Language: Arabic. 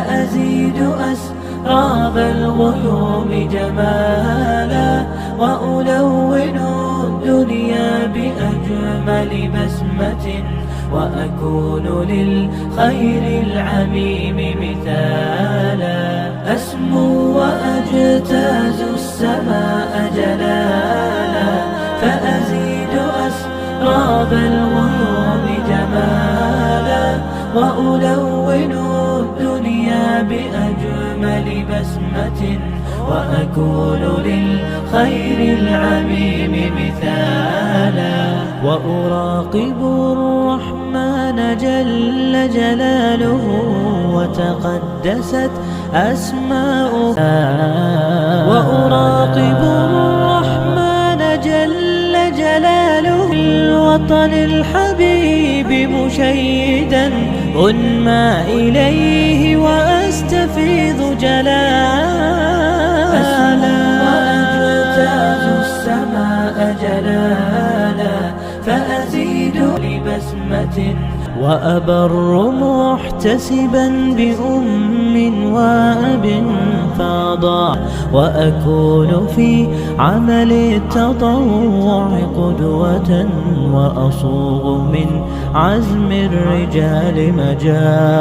فأزيد أسراب الغيوم جمالا، وألون الدنيا بأجمل بسمة، وأكون للخير العميم مثالا. أسمو وأجتاز السماء جلالا، فأزيد أسراب الغيوم جمالا، وألون الدنيا بأجمل بسمة، وأكون للخير العميم مثالا. وأراقب الرحمن جل جلاله وتقدست أسماؤه، وأراقب الرحمن جل جلاله الوطن الحبيب مشيدا، أنمى إليه وأستفيض جلالا. وأجتاز السماء جلالا، فأزيد لبسمة، وأبر محتسبا بأم وأب فاضع، وأكون في عمل التطوع قدوة، وأصوغ من عزم الرجال مجال.